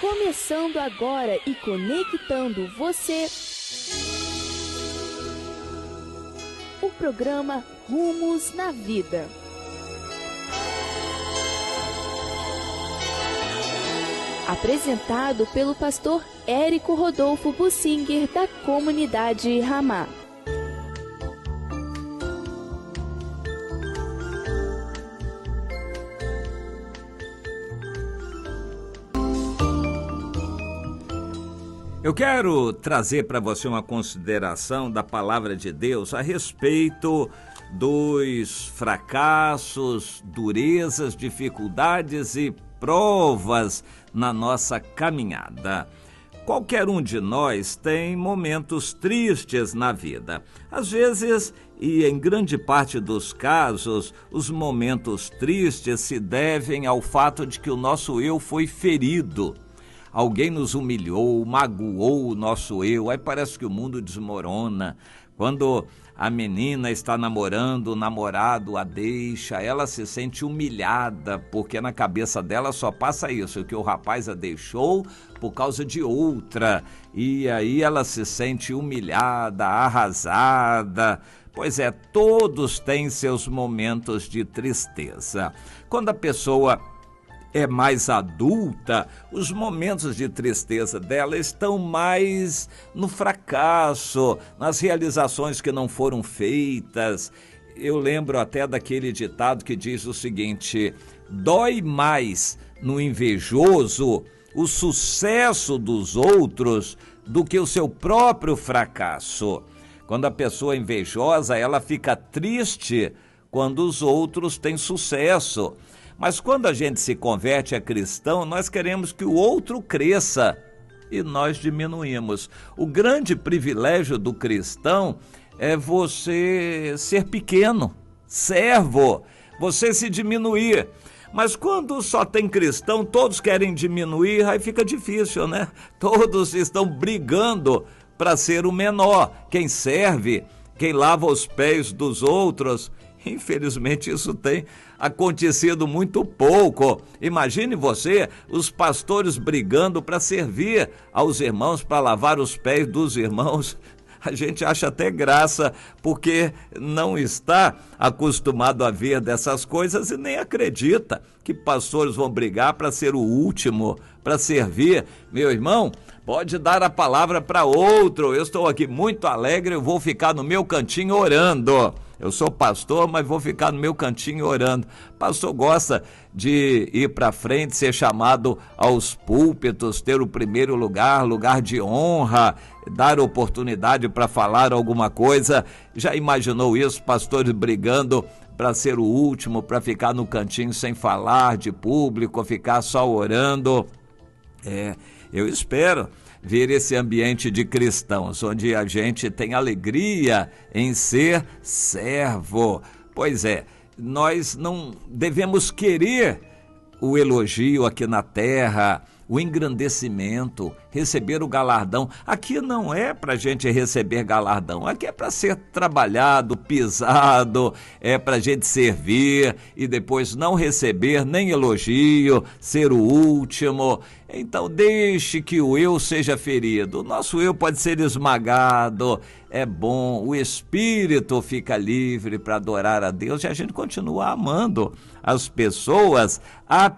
Começando agora e conectando você. O programa Rumos na Vida. Apresentado pelo pastor Érico Rodolfo Bussinger, da comunidade Ramá. Eu quero trazer para você uma consideração da palavra de Deus a respeito dos fracassos, durezas, dificuldades e provas na nossa caminhada. Qualquer um de nós tem momentos tristes na vida. Às vezes, e em grande parte dos casos, os momentos tristes se devem ao fato de que o nosso eu foi ferido. Alguém nos humilhou, magoou o nosso eu, aí parece que o mundo desmorona. Quando a menina está namorando, o namorado a deixa, ela se sente humilhada, porque na cabeça dela só passa isso, que o rapaz a deixou por causa de outra. E aí ela se sente humilhada, arrasada. Pois é, todos têm seus momentos de tristeza. Quando a pessoa é mais adulta, os momentos de tristeza dela estão mais no fracasso, nas realizações que não foram feitas. Eu lembro até daquele ditado que diz o seguinte: dói mais no invejoso o sucesso dos outros do que o seu próprio fracasso. Quando a pessoa é invejosa, ela fica triste quando os outros têm sucesso. Mas quando a gente se converte a cristão, nós queremos que o outro cresça e nós diminuímos. O grande privilégio do cristão é você ser pequeno, servo, você se diminuir. Mas quando só tem cristão, todos querem diminuir, aí fica difícil, né? Todos estão brigando para ser o menor. Quem serve, quem lava os pés dos outros. Infelizmente isso tem acontecido muito pouco. Imagine você, os pastores brigando para servir aos irmãos, para lavar os pés dos irmãos. A gente acha até graça, porque não está acostumado a ver dessas coisas e nem acredita que pastores vão brigar para ser o último, para servir. Meu irmão, pode dar a palavra para outro. Eu estou aqui muito alegre, eu vou ficar no meu cantinho orando. Eu sou pastor, mas vou ficar no meu cantinho orando. Pastor gosta de ir para frente, ser chamado aos púlpitos, ter o primeiro lugar, lugar de honra, dar oportunidade para falar alguma coisa. Já imaginou isso, pastores brigando para ser o último, para ficar no cantinho sem falar de público, ficar só orando? Eu espero ver esse ambiente de cristãos, onde a gente tem alegria em ser servo. Pois é, nós não devemos querer o elogio aqui na terra, o engrandecimento, receber o galardão. Aqui não é para a gente receber galardão, aqui é para ser trabalhado, pisado, é para a gente servir e depois não receber nem elogio, ser o último. Então deixe que o eu seja ferido, o nosso eu pode ser esmagado, é bom, o espírito fica livre para adorar a Deus e a gente continua amando as pessoas, a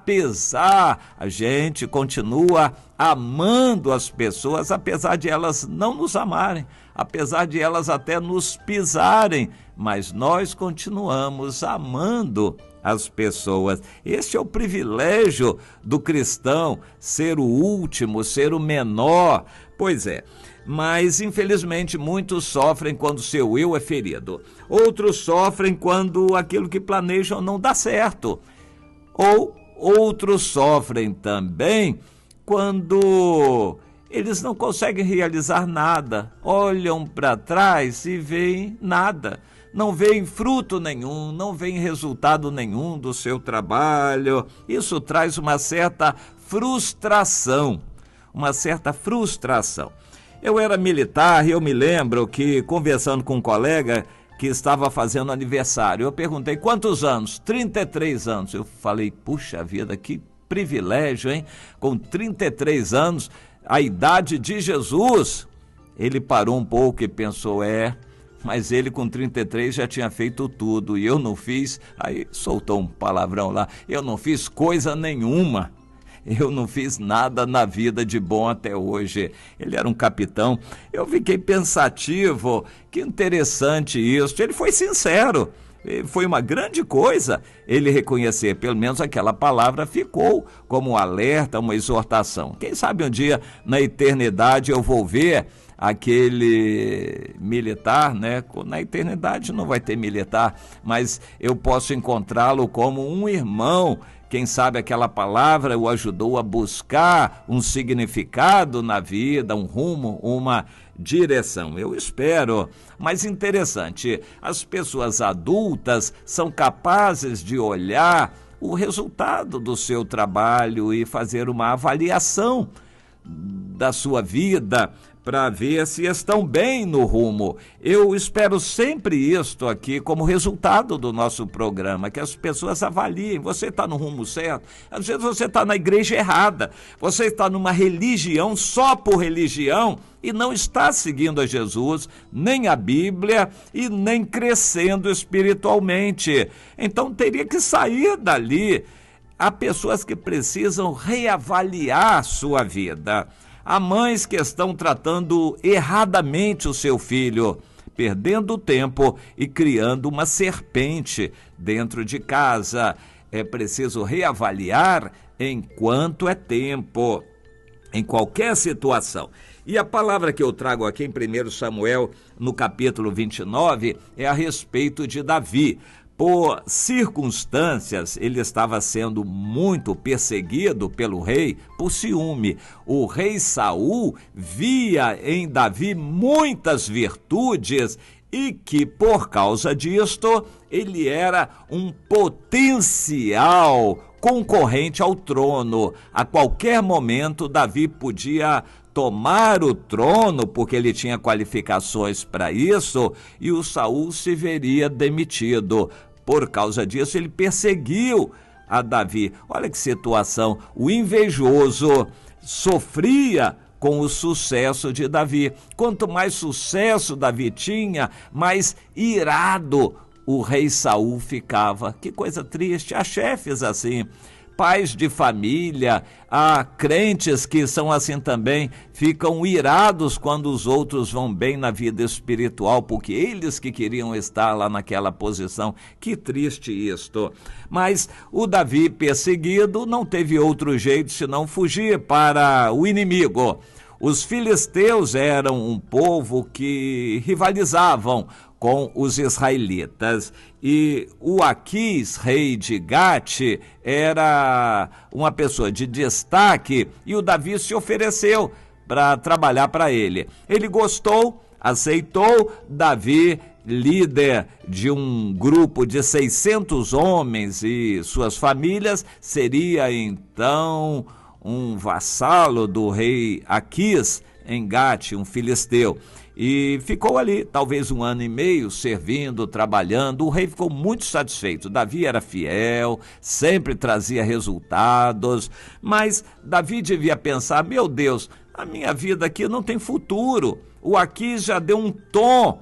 gente continua amando as pessoas, apesar de elas não nos amarem, apesar de elas até nos pisarem, mas nós continuamos amando as pessoas. Este é o privilégio do cristão, ser o último, ser o menor. Pois é, mas infelizmente muitos sofrem quando seu eu é ferido. Outros sofrem quando aquilo que planejam não dá certo. Ou outros sofrem também quando eles não conseguem realizar nada. Olham para trás e veem nada. Não veem fruto nenhum, não veem resultado nenhum do seu trabalho. Isso traz uma certa frustração. Eu era militar e eu me lembro que, conversando com um colega que estava fazendo aniversário, eu perguntei: quantos anos? 33 anos. Eu falei: puxa vida, que privilégio, hein? Com 33 anos, a idade de Jesus, ele parou um pouco e pensou, mas ele com 33 já tinha feito tudo e eu não fiz, aí soltou um palavrão lá, eu não fiz coisa nenhuma. Eu não fiz nada na vida de bom até hoje. Ele era um capitão. Eu fiquei pensativo, que interessante isso. Ele foi sincero. Foi uma grande coisa ele reconhecer, pelo menos aquela palavra ficou como um alerta, uma exortação. Quem sabe um dia na eternidade eu vou ver aquele militar, né? Na eternidade não vai ter militar, mas eu posso encontrá-lo como um irmão. Quem sabe aquela palavra o ajudou a buscar um significado na vida, um rumo, uma direção. Eu espero. Mas interessante, as pessoas adultas são capazes de olhar o resultado do seu trabalho e fazer uma avaliação da sua vida para ver se estão bem no rumo. Eu espero sempre isto aqui como resultado do nosso programa, que as pessoas avaliem. Você está no rumo certo? Às vezes você está na igreja errada, você está numa religião só por religião e não está seguindo a Jesus, nem a Bíblia e nem crescendo espiritualmente. Então teria que sair dali. Há pessoas que precisam reavaliar sua vida. Há mães que estão tratando erradamente o seu filho, perdendo tempo e criando uma serpente dentro de casa. É preciso reavaliar enquanto é tempo, em qualquer situação. E a palavra que eu trago aqui em 1 Samuel, no capítulo 29, é a respeito de Davi. Por circunstâncias, ele estava sendo muito perseguido pelo rei por ciúme. O rei Saul via em Davi muitas virtudes e que, por causa disto, ele era um potencial concorrente ao trono. A qualquer momento, Davi podia tomar o trono, porque ele tinha qualificações para isso, e o Saul se veria demitido. Por causa disso, ele perseguiu a Davi. Olha que situação. O invejoso sofria com o sucesso de Davi. Quanto mais sucesso Davi tinha, mais irado o rei Saul ficava. Que coisa triste. Há chefes assim, pais de família, há crentes que são assim também, ficam irados quando os outros vão bem na vida espiritual, porque eles que queriam estar lá naquela posição. Que triste isto. Mas o Davi, perseguido, não teve outro jeito senão fugir para o inimigo. Os filisteus eram um povo que rivalizavam com os israelitas. E o Aquis, rei de Gate, era uma pessoa de destaque e o Davi se ofereceu para trabalhar para ele. Ele gostou, aceitou. Davi, líder de um grupo de 600 homens e suas famílias, seria então um vassalo do rei Aquis em Gate, um filisteu. E ficou ali, talvez 1 ano e meio, servindo, trabalhando. O rei ficou muito satisfeito. Davi era fiel, sempre trazia resultados. Mas Davi devia pensar, meu Deus, a minha vida aqui não tem futuro. O Aquis já deu um tom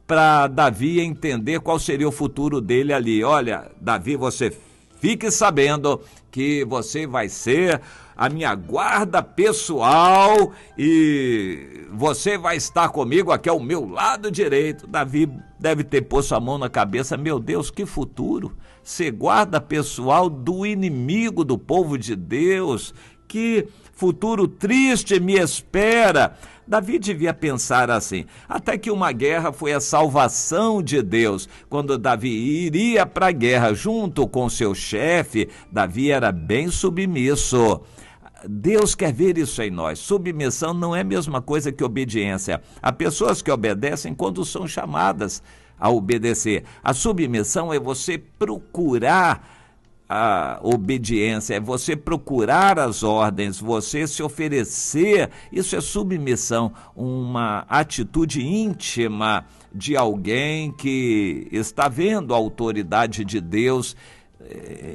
para Davi entender qual seria o futuro dele ali. Olha, Davi, você fique sabendo que você vai ser a minha guarda pessoal e você vai estar comigo aqui ao meu lado direito. Davi deve ter posto a mão na cabeça, meu Deus, que futuro, ser guarda pessoal do inimigo do povo de Deus, que futuro triste me espera. Davi devia pensar assim, até que uma guerra foi a salvação de Deus. Quando Davi iria para a guerra junto com seu chefe, Davi era bem submisso. Deus quer ver isso em nós. Submissão não é a mesma coisa que obediência. Há pessoas que obedecem quando são chamadas a obedecer. A submissão é você procurar a obediência, é você procurar as ordens, você se oferecer. Isso é submissão, uma atitude íntima de alguém que está vendo a autoridade de Deus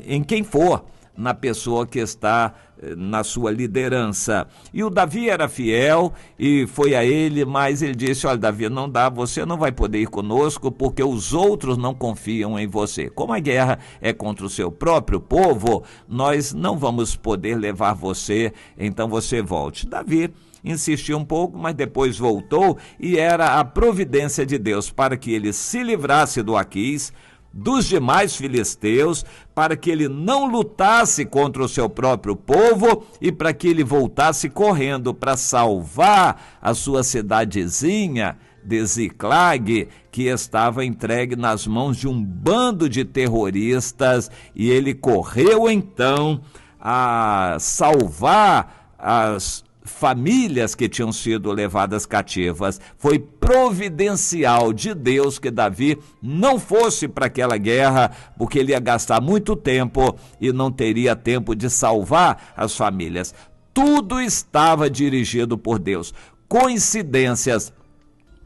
em quem for. na pessoa que está na sua liderança. E o Davi era fiel e foi a ele, mas ele disse: olha, Davi, não dá, você não vai poder ir conosco porque os outros não confiam em você. Como a guerra é contra o seu próprio povo, nós não vamos poder levar você, então você volte. Davi insistiu um pouco, mas depois voltou, e era a providência de Deus para que ele se livrasse do Aquis, dos demais filisteus, para que ele não lutasse contra o seu próprio povo e para que ele voltasse correndo para salvar a sua cidadezinha de Ziclag, que estava entregue nas mãos de um bando de terroristas, e ele correu então a salvar as famílias que tinham sido levadas cativas. Foi providencial de Deus que Davi não fosse para aquela guerra, porque ele ia gastar muito tempo e não teria tempo de salvar as famílias. Tudo estava dirigido por Deus. Coincidências?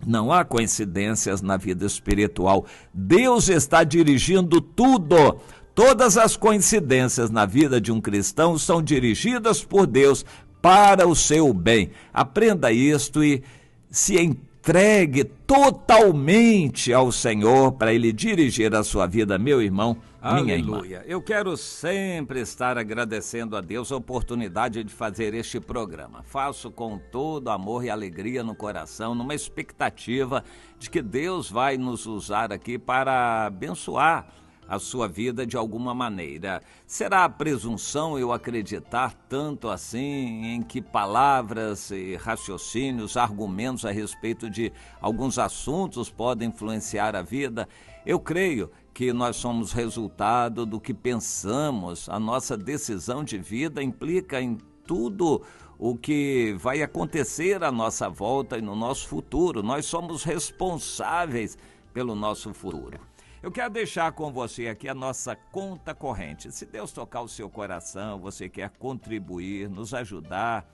Não há coincidências na vida espiritual. Deus está dirigindo tudo. Todas as coincidências na vida de um cristão são dirigidas por Deus para o seu bem. Aprenda isto e se entregue totalmente ao Senhor para Ele dirigir a sua vida, meu irmão, minha irmã. Aleluia. Eu quero sempre estar agradecendo a Deus a oportunidade de fazer este programa. Faço com todo amor e alegria no coração, numa expectativa de que Deus vai nos usar aqui para abençoar a sua vida de alguma maneira. Será presunção eu acreditar tanto assim em que palavras e raciocínios, argumentos a respeito de alguns assuntos podem influenciar a vida? Eu creio que nós somos resultado do que pensamos. A nossa decisão de vida implica em tudo o que vai acontecer à nossa volta e no nosso futuro. Nós somos responsáveis pelo nosso futuro. Eu quero deixar com você aqui a nossa conta corrente. Se Deus tocar o seu coração, você quer contribuir, nos ajudar,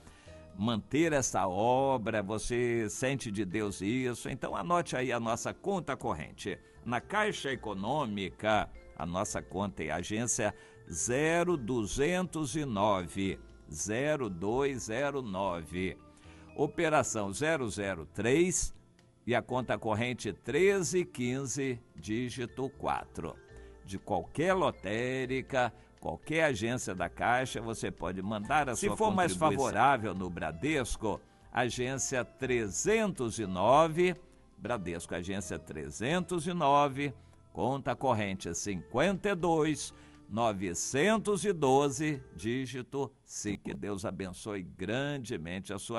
manter essa obra, você sente de Deus isso, então anote aí a nossa conta corrente. Na Caixa Econômica, a nossa conta é a agência 0209, operação 003, e a conta corrente 1315, dígito 4. De qualquer lotérica, qualquer agência da Caixa, você pode mandar a sua contribuição. Se for mais favorável no Bradesco, agência 309, Bradesco, agência 309, conta corrente 52.912, dígito 5. Que Deus abençoe grandemente a sua vida.